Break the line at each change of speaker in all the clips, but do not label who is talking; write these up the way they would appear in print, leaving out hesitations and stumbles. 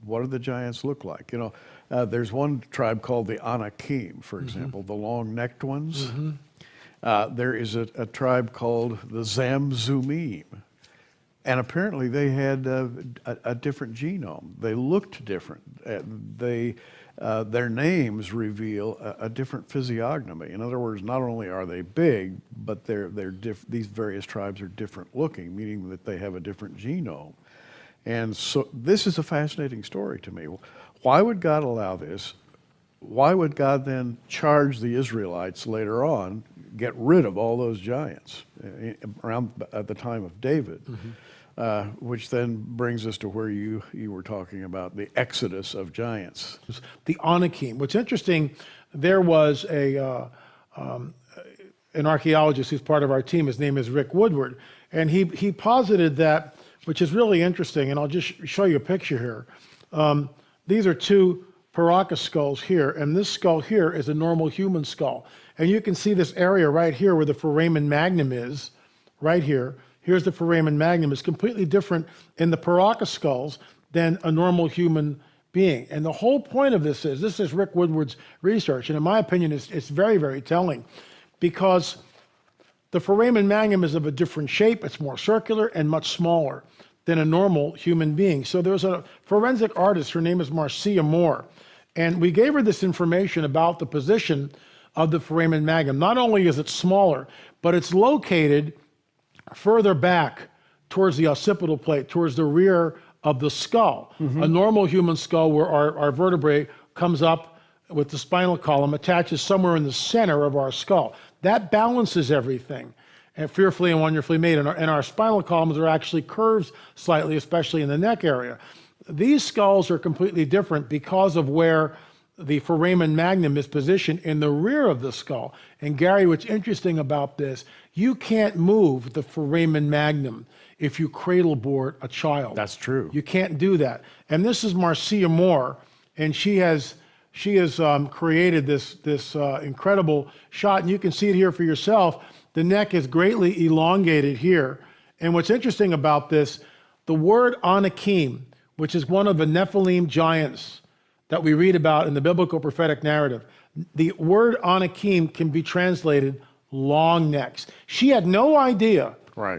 what do the giants look like? You know, there's one tribe called the Anakim, for example, the long-necked ones. There is a tribe called the Zamzumim. And apparently they had a different genome. They looked different. Their names reveal a different physiognomy. In other words, not only are they big, but these various tribes are different looking, meaning that they have a different genome. And so this is a fascinating story to me. Why would God allow this? Why would God then charge the Israelites later on, get rid of all those giants around at the time of David? Which then brings us to where you were talking about the exodus of giants.
The Anakim. What's interesting, there was an archaeologist who's part of our team. His name is Rick Woodward, and he posited that, which is really interesting, and I'll just show you a picture here. These are two Paracas skulls here, and this skull here is a normal human skull. And you can see this area right here where the foramen magnum is, right here. Here's the foramen magnum. It's completely different in the Paracas skulls than a normal human being. And the whole point of this is Rick Woodward's research, and in my opinion, it's very, very telling, because the foramen magnum is of a different shape. It's more circular and much smaller than a normal human being. So there's a forensic artist, her name is Marcia Moore, and we gave her this information about the position of the foramen magnum. Not only is it smaller, but it's located further back towards the occipital plate, towards the rear of the skull. A normal human skull, where our vertebrae comes up with the spinal column, attaches somewhere in the center of our skull. That balances everything, and fearfully and wonderfully made. And our spinal columns are actually curved slightly, especially in the neck area. These skulls are completely different because of where the foramen magnum is positioned in the rear of the skull. And Gary, what's interesting about this, you can't move the foramen magnum if you cradle board a child.
That's true.
You can't do that. And this is Marcia Moore, and she has created this incredible shot, and you can see it here for yourself. The neck is greatly elongated here. And what's interesting about this, the word Anakim, which is one of the Nephilim giants that we read about in the biblical prophetic narrative, the word Anakim can be translated long necks. She had no idea,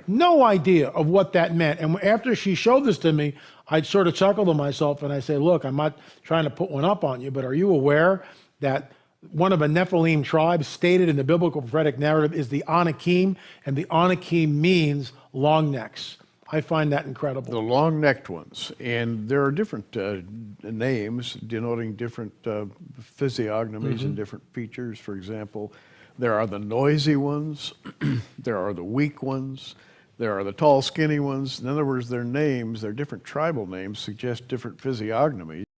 no idea of what that meant. And after she showed this to me, I sort of chuckled to myself and I said, look, I'm not trying to put one up on you, but are you aware that one of the Nephilim tribes stated in the biblical prophetic narrative is the Anakim, and the Anakim means long necks? I find that incredible.
The long-necked ones. And there are different names denoting different physiognomies and different features. For example, there are the noisy ones, there are the weak ones, there are the tall, skinny ones. In other words, their names, their different tribal names, suggest different physiognomies.